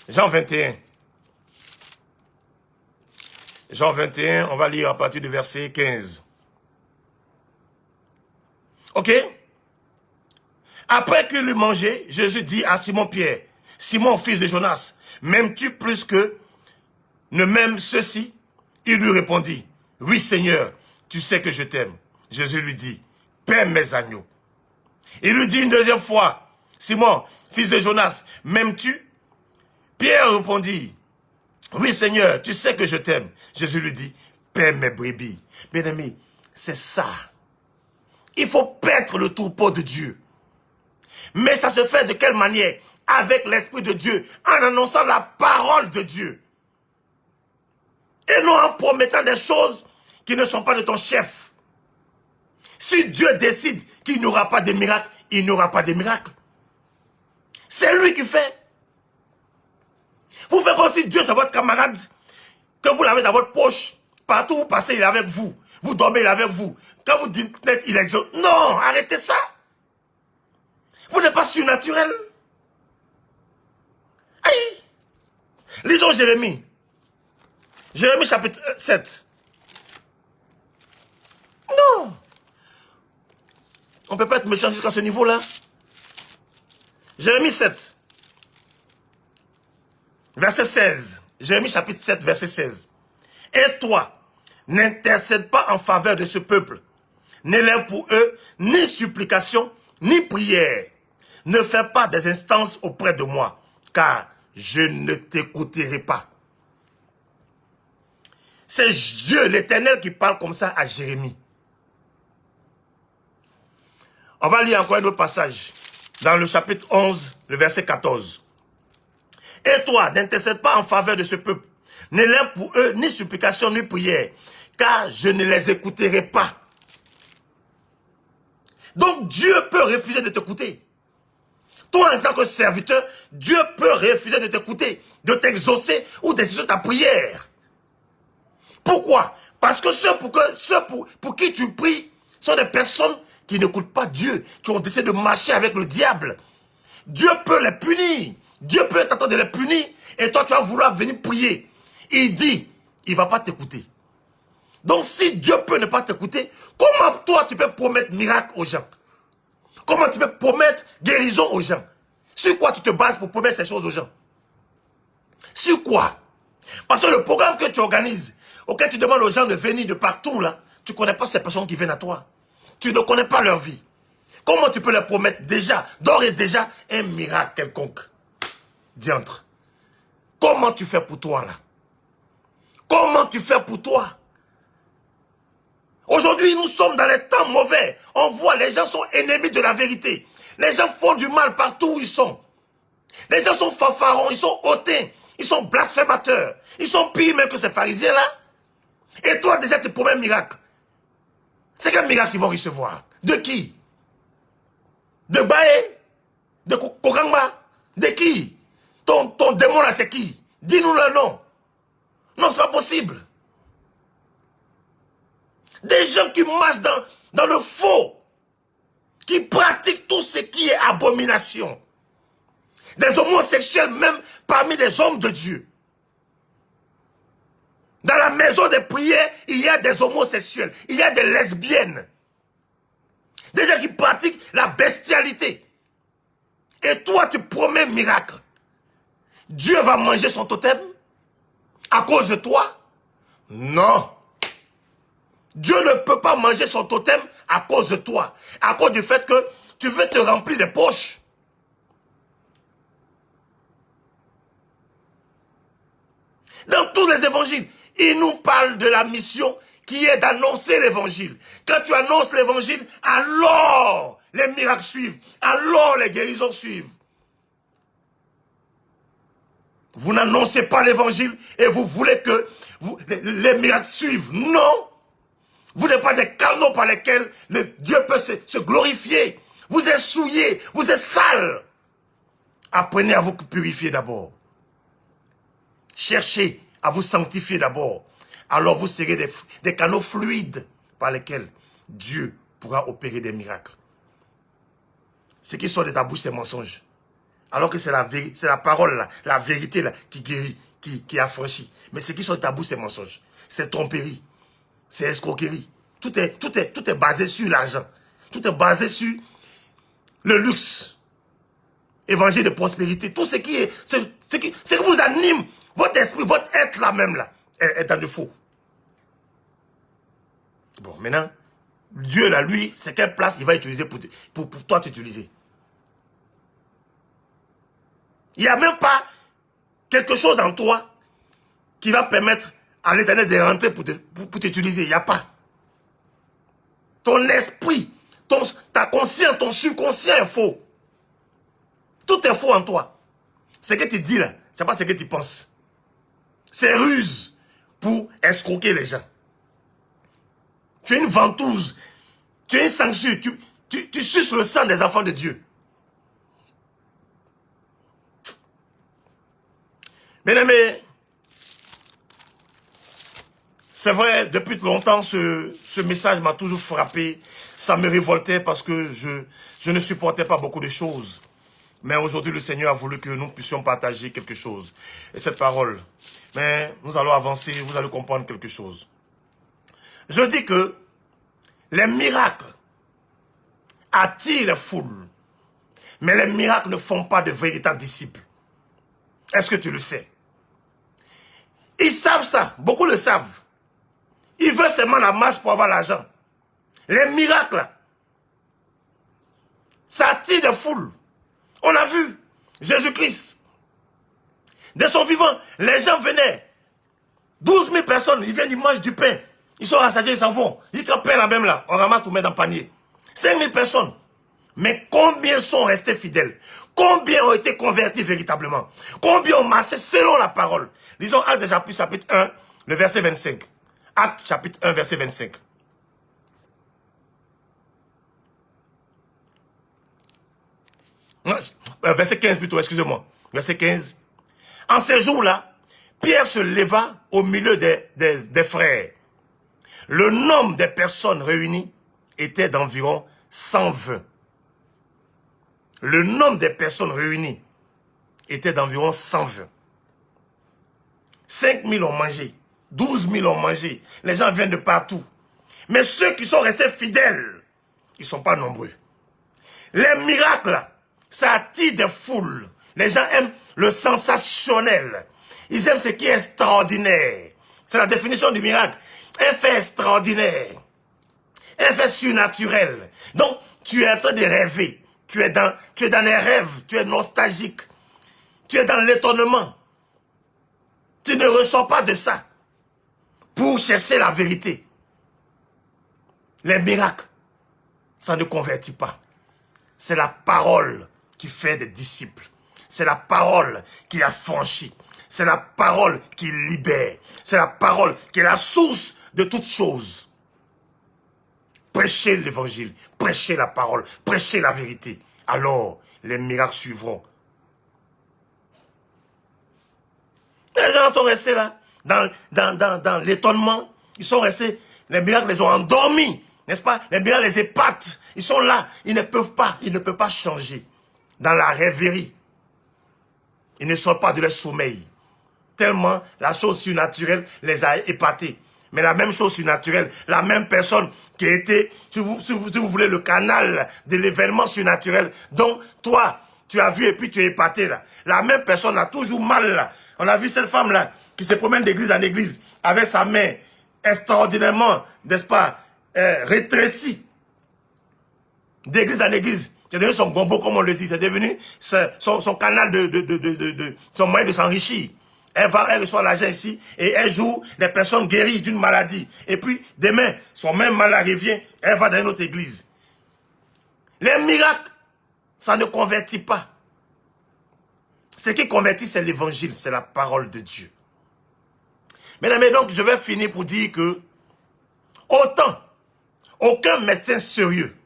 21. Jean 21, on va lire à partir du verset 15. Ok? Après qu'il eut mangé, Jésus dit à Simon-Pierre, « Simon, fils de Jonas, m'aimes-tu plus que ne m'aiment ceux-ci » Il lui répondit, « Oui, Seigneur, tu sais que je t'aime. » Jésus lui dit, « Paie mes agneaux. » Il lui dit une deuxième fois, « Simon, fils de Jonas, m'aimes-tu » Pierre répondit, « Oui, Seigneur, tu sais que je t'aime. » Jésus lui dit, « Paie mes brebis. » Bien-aimé, c'est ça. Il faut paître le troupeau de Dieu. Mais ça se fait de quelle manière? Avec l'Esprit de Dieu, en annonçant la parole de Dieu. Et non en promettant des choses qui ne sont pas de ton chef. Si Dieu décide qu'il n'y aura pas de miracle, il n'y aura pas de miracle. C'est lui qui fait. Vous faites comme si Dieu c'est votre camarade, que vous l'avez dans votre poche. Partout où vous passez, il est avec vous. Vous dormez, il est avec vous. Quand vous dites net, il exauce. Non, arrêtez ça. Vous n'êtes pas surnaturel. Aïe. Lisons Jérémie. Jérémie chapitre 7. Non. On ne peut pas être méchant jusqu'à ce niveau-là. Jérémie 7. Verset 16. Jérémie chapitre 7, verset 16. Et toi, n'intercède pas en faveur de ce peuple. N'élève pour eux ni supplication, ni prière. Ne fais pas des instances auprès de moi, car je ne t'écouterai pas. C'est Dieu, l'Éternel, qui parle comme ça à Jérémie. On va lire encore un autre passage, dans le chapitre 11, le verset 14. Et toi, n'intercède pas en faveur de ce peuple. N'élève pour eux ni supplication, ni prière, car je ne les écouterai pas. Donc Dieu peut refuser de t'écouter. Toi, en tant que serviteur, Dieu peut refuser de t'écouter, de t'exaucer ou d'exaucer ta prière. Pourquoi? Parce que ceux pour qui tu pries sont des personnes qui n'écoutent pas Dieu, qui ont décidé de marcher avec le diable. Dieu peut les punir. Dieu peut t'attendre de les punir et toi, tu vas vouloir venir prier. Il dit, il ne va pas t'écouter. Donc, si Dieu peut ne pas t'écouter, comment toi, tu peux promettre miracle aux gens? Comment tu peux promettre guérison aux gens? Sur quoi tu te bases pour promettre ces choses aux gens? Sur quoi? Parce que le programme que tu organises, auquel tu demandes aux gens de venir de partout, là, tu ne connais pas ces personnes qui viennent à toi. Tu ne connais pas leur vie. Comment tu peux leur promettre déjà, d'ores et déjà, un miracle quelconque? Diantre. Comment tu fais pour toi, là? Comment tu fais pour toi? Aujourd'hui, nous sommes dans les temps mauvais. On voit, les gens sont ennemis de la vérité. Les gens font du mal partout où ils sont. Les gens sont fanfarons, ils sont hautains, ils sont blasphémateurs. Ils sont pires même que ces pharisiens-là. Et toi, déjà, tu promets un miracle. C'est quel miracle qu'ils vont recevoir? De qui? De Baé? De Kokangba? De qui? Ton démon là, c'est qui? Dis-nous le nom. Non, c'est pas possible. Des gens qui marchent dans le faux, qui pratiquent tout ce qui est abomination. Des homosexuels même parmi les hommes de Dieu. Dans la maison de prière, il y a des homosexuels, il y a des lesbiennes. Des gens qui pratiquent la bestialité. Et toi, tu promets miracle. Dieu va manger son totem à cause de toi? Non. Dieu ne peut pas manger son totem à cause de toi. À cause du fait que tu veux te remplir les poches. Dans tous les évangiles, il nous parle de la mission qui est d'annoncer l'évangile. Quand tu annonces l'évangile, alors les miracles suivent. Alors les guérisons suivent. Vous n'annoncez pas l'évangile et vous voulez que les miracles suivent. Non. Vous n'êtes pas des canaux par lesquels Dieu peut se glorifier. Vous êtes souillés, vous êtes sales. Apprenez à vous purifier d'abord. Cherchez à vous sanctifier d'abord. Alors vous serez des canaux fluides par lesquels Dieu pourra opérer des miracles. Ce qui sort de ta bouche, c'est mensonge. Alors que c'est la parole, là, la vérité là, qui guérit, qui affranchit. Mais ce qui sort de ta bouche, c'est mensonge. C'est tromperie. C'est escroquerie. Tout est basé sur l'argent. Tout est basé sur le luxe. Évangile de prospérité. Tout ce qui vous anime, votre esprit, votre être là même là, est dans le faux. Bon, maintenant, Dieu là, lui, c'est quelle place il va utiliser pour toi t'utiliser. Il n'y a même pas quelque chose en toi qui va permettre à l'Éternel de rentrer pour t'utiliser. Il n'y a pas. Ton esprit, ta conscience, ton subconscient est faux. Tout est faux en toi. Ce que tu dis là, ce n'est pas ce que tu penses. C'est ruse pour escroquer les gens. Tu es une ventouse. Tu es une sangsue. Tu suces le sang des enfants de Dieu. Mesdames, c'est vrai, depuis longtemps, ce message m'a toujours frappé. Ça me révoltait parce que je ne supportais pas beaucoup de choses. Mais aujourd'hui, le Seigneur a voulu que nous puissions partager quelque chose. Et cette parole. Mais nous allons avancer, vous allez comprendre quelque chose. Je dis que les miracles attirent les foules. Mais les miracles ne font pas de véritables disciples. Est-ce que tu le sais? Ils savent ça, beaucoup le savent. Ils veulent seulement la masse pour avoir l'argent. Les miracles, ça attire des foules. On a vu Jésus-Christ. De son vivant, les gens venaient. 12 000 personnes, ils viennent, ils mangent du pain. Ils sont rassasiés, ils s'en vont. Ils campent la même là, on ramasse pour mettre dans le panier. 5 000 personnes. Mais combien sont restés fidèles? Combien ont été convertis véritablement? Combien ont marché selon la parole? Lisons Actes chapitre 1, le verset 25. Actes chapitre 1, verset 25. Verset 15 plutôt, excusez-moi. Verset 15. En ces jours-là, Pierre se leva au milieu des frères. Le nombre des personnes réunies était d'environ 120. Le nombre des personnes réunies était d'environ 120. 5 000 ont mangé. 12 000 ont mangé. Les gens viennent de partout. Mais ceux qui sont restés fidèles, ils ne sont pas nombreux. Les miracles, ça attire des foules. Les gens aiment le sensationnel. Ils aiment ce qui est extraordinaire. C'est la définition du miracle. Un fait extraordinaire. Un fait surnaturel. Donc, tu es en train de rêver. Tu es dans les rêves. Tu es nostalgique. Tu es dans l'étonnement. Tu ne ressors pas de ça. Pour chercher la vérité. Les miracles, ça ne convertit pas. C'est la parole qui fait des disciples. C'est la parole qui affranchit. C'est la parole qui libère. C'est la parole qui est la source de toutes choses. Prêchez l'évangile, prêchez la parole, prêchez la vérité. Alors, les miracles suivront. Les gens sont restés là, dans l'étonnement. Ils sont restés, les miracles les ont endormis, n'est-ce pas? Les miracles les épatent. Ils sont là, ils ne peuvent pas changer. Dans la rêverie. Ils ne sortent pas de leur sommeil. Tellement la chose surnaturelle les a épatés. Mais la même chose surnaturelle, la même personne qui a été, si vous voulez, le canal de l'événement surnaturel. Donc, toi, tu as vu et puis tu es épaté là. La même personne a toujours mal là. On a vu cette femme là, qui se promène d'église en église, avec sa main extraordinairement, n'est-ce pas, rétrécie. D'église en église. C'est devenu son gombo, comme on le dit. C'est devenu son canal son moyen de s'enrichir. Elle reçoit l'argent ici et elle joue les personnes guéries d'une maladie. Et puis, demain, son même malade revient, elle va dans une autre église. Les miracles, ça ne convertit pas. Ce qui convertit, c'est l'évangile, c'est la parole de Dieu. Mesdames, donc, je vais finir pour dire que, autant, aucun médecin sérieux,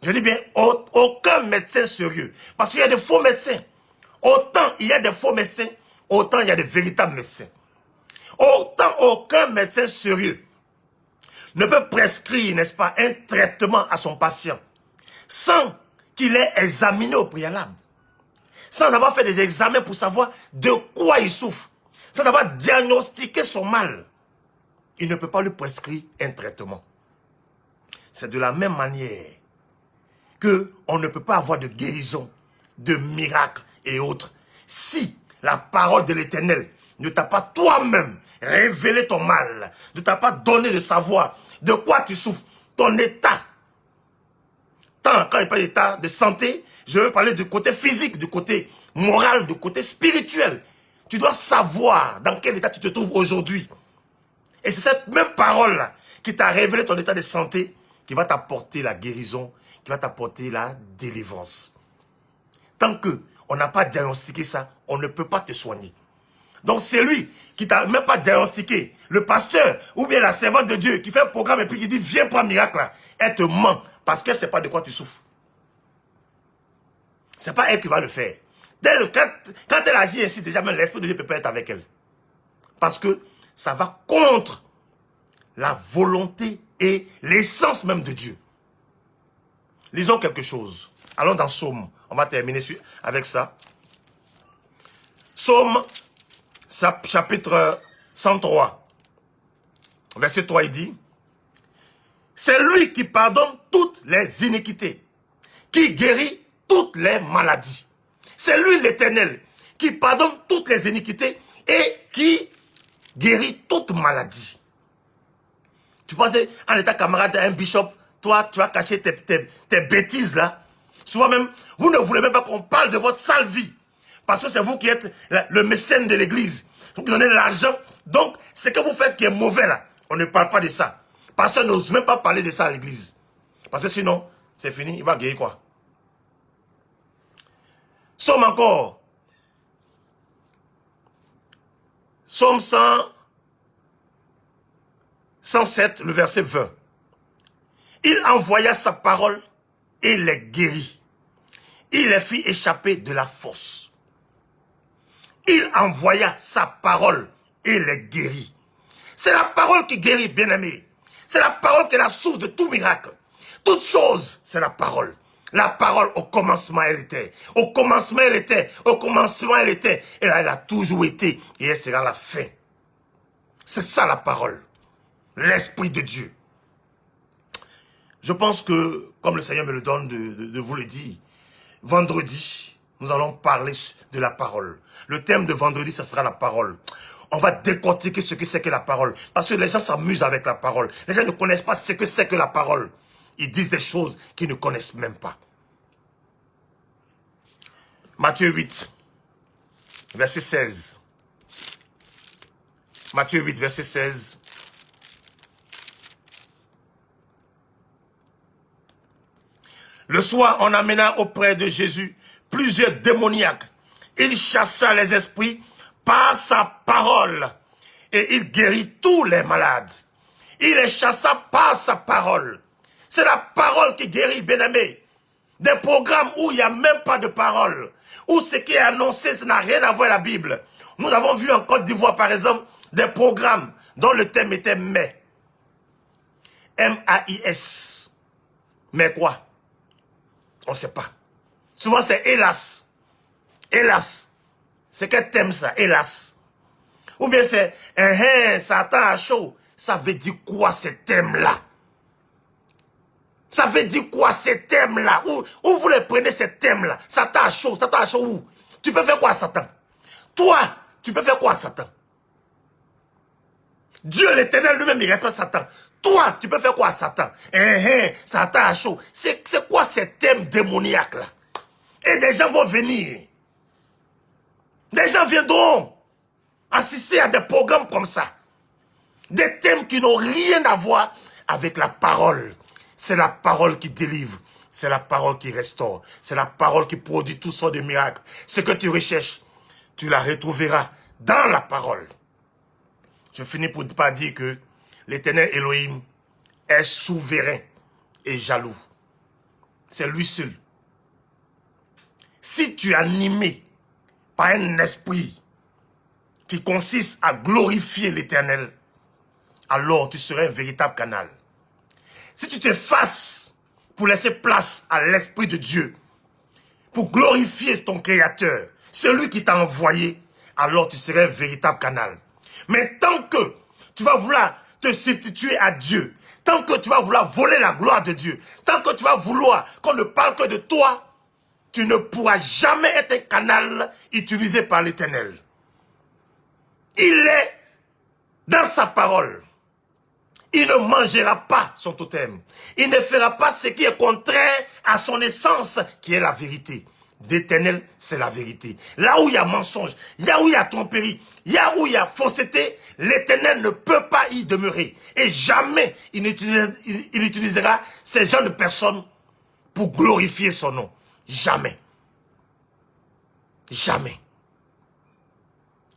je dis bien, aucun médecin sérieux, parce qu'il y a des faux médecins. Autant il y a des faux médecins, autant il y a des véritables médecins. Autant aucun médecin sérieux ne peut prescrire, n'est-ce pas, un traitement à son patient sans qu'il ait examiné au préalable, sans avoir fait des examens pour savoir de quoi il souffre, sans avoir diagnostiqué son mal. Il ne peut pas lui prescrire un traitement. C'est de la même manière qu'on ne peut pas avoir de guérison, de miracles et autres, si la parole de l'Éternel ne t'a pas toi-même révélé ton mal, ne t'a pas donné de savoir de quoi tu souffres, ton état. Tant quand il parle d'état de santé, je veux parler du côté physique, du côté moral, du côté spirituel. Tu dois savoir dans quel état tu te trouves aujourd'hui. Et c'est cette même parole-là qui t'a révélé ton état de santé qui va t'apporter la guérison, qui va t'apporter la délivrance. Tant qu'on n'a pas diagnostiqué ça, on ne peut pas te soigner. Donc c'est lui qui t'a même pas diagnostiqué, le pasteur ou bien la servante de Dieu qui fait un programme et puis qui dit viens pour un miracle là, elle te ment parce qu'elle ne sait pas de quoi tu souffres. C'est pas elle qui va le faire. Quand elle agit ainsi, déjà même l'Esprit de Dieu peut pas être avec elle. Parce que ça va contre la volonté et l'essence même de Dieu. Lisons quelque chose. Allons dans Psaume. On va terminer avec ça. Psaume, chapitre 103. Verset 3, il dit, c'est lui qui pardonne toutes les iniquités, qui guérit toutes les maladies. C'est lui l'Éternel qui pardonne toutes les iniquités et qui guérit toute maladie. Tu penses, en étant camarade d'un bishop, toi, tu as caché tes bêtises là. Souvent même, vous ne voulez même pas qu'on parle de votre sale vie. Parce que c'est vous qui êtes le mécène de l'église. Vous donnez de l'argent. Donc, ce que vous faites qui est mauvais là, on ne parle pas de ça. Pasteur n'ose même pas parler de ça à l'église. Parce que sinon, c'est fini, il va guérir quoi. Somme encore. Somme 107, le verset 20. Il envoya sa parole et les guérit. Il les fit échapper de la fosse. Il envoya sa parole et les guérit. C'est la parole qui guérit, bien-aimé. C'est la parole qui est la source de tout miracle. Toute chose, c'est la parole. La parole, au commencement, elle était. Au commencement, elle était. Au commencement, elle était. Et elle a toujours été. Et elle sera la fin. C'est ça la parole. L'Esprit de Dieu. Je pense que, comme le Seigneur me le donne de vous le dire, vendredi, nous allons parler de la parole. Le thème de vendredi, ça sera la parole. On va décortiquer ce que c'est que la parole. Parce que les gens s'amusent avec la parole. Les gens ne connaissent pas ce que c'est que la parole. Ils disent des choses qu'ils ne connaissent même pas. Matthieu 8, verset 16. Matthieu 8, verset 16. Le soir, on amena auprès de Jésus plusieurs démoniaques. Il chassa les esprits par sa parole et il guérit tous les malades. Il les chassa par sa parole. C'est la parole qui guérit, bien-aimé. Des programmes où il n'y a même pas de parole, où ce qui est annoncé, ça n'a rien à voir avec la Bible. Nous avons vu en Côte d'Ivoire, par exemple, des programmes dont le thème était mais. M-A-I-S. Mais quoi? On ne sait pas. Souvent, c'est hélas. Hélas. C'est quel thème ça? Hélas. Ou bien c'est Satan à chaud. Ça veut dire quoi ce thème-là? Ça veut dire quoi ces thèmes-là? Où vous les prenez ces thèmes-là? Satan a chaud où? Tu peux faire quoi à Satan? Toi, tu peux faire quoi à Satan? Dieu l'éternel lui-même, il respecte Satan. Toi, tu peux faire quoi à Satan? Satan a chaud. C'est quoi ces thèmes démoniaques-là? Et des gens vont venir. Des gens viendront assister à des programmes comme ça. Des thèmes qui n'ont rien à voir avec la parole. C'est la parole qui délivre. C'est la parole qui restaure. C'est la parole qui produit toutes sortes de miracles. Ce que tu recherches, tu la retrouveras dans la parole. Je finis par dire que l'Éternel Elohim est souverain et jaloux. C'est lui seul. Si tu es animé par un esprit qui consiste à glorifier l'Éternel, alors tu seras un véritable canal. Si tu t'effaces pour laisser place à l'Esprit de Dieu, pour glorifier ton Créateur, celui qui t'a envoyé, alors tu seras un véritable canal. Mais tant que tu vas vouloir te substituer à Dieu, tant que tu vas vouloir voler la gloire de Dieu, tant que tu vas vouloir qu'on ne parle que de toi, tu ne pourras jamais être un canal utilisé par l'Éternel. Il est dans sa parole. Il ne mangera pas son totem. Il ne fera pas ce qui est contraire à son essence, qui est la vérité. L'Éternel, c'est la vérité. Là où il y a mensonge, là où il y a tromperie, là où il y a fausseté, l'Éternel ne peut pas y demeurer. Et jamais il utilisera ces genres de personnes pour glorifier son nom. Jamais. Jamais.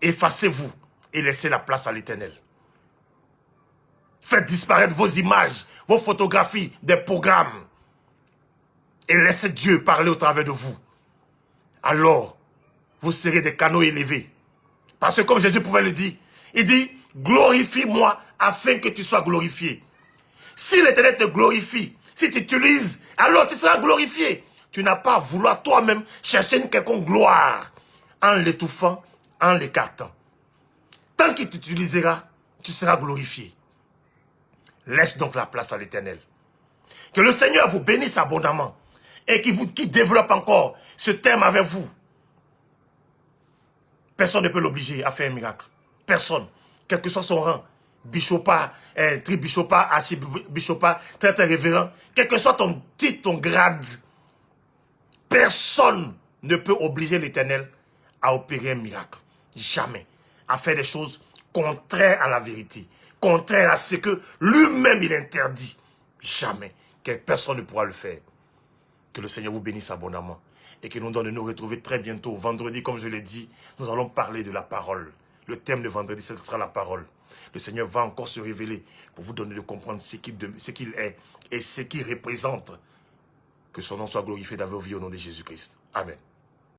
Effacez-vous et laissez la place à l'Éternel. Faites disparaître vos images, vos photographies, des programmes. Et laissez Dieu parler au travers de vous. Alors, vous serez des canaux élevés. Parce que comme Jésus pouvait le dire, il dit, glorifie-moi afin que tu sois glorifié. Si l'Éternel te glorifie, si tu utilises, alors tu seras glorifié. Tu n'as pas à vouloir toi-même chercher une quelconque gloire en l'étouffant, en l'écartant. Tant qu'il t'utilisera, tu seras glorifié. Laisse donc la place à l'Éternel. Que le Seigneur vous bénisse abondamment et qui développe encore ce thème avec vous. Personne ne peut l'obliger à faire un miracle. Personne. Quel que soit son rang. Bishopat, tribishopat, archibishopat, très révérend. Quel que soit ton titre, ton grade. Personne ne peut obliger l'Éternel à opérer un miracle. Jamais. À faire des choses contraires à la vérité. Contraires à ce que lui-même il interdit. Jamais. Que personne ne pourra le faire. Que le Seigneur vous bénisse abondamment. Et qu'il nous donne de nous retrouver très bientôt. Vendredi, comme je l'ai dit, nous allons parler de la parole. Le thème de vendredi, ce sera la parole. Le Seigneur va encore se révéler pour vous donner de comprendre ce qu'il est et ce qu'il représente. Que son nom soit glorifié dans vos vies au nom de Jésus-Christ. Amen.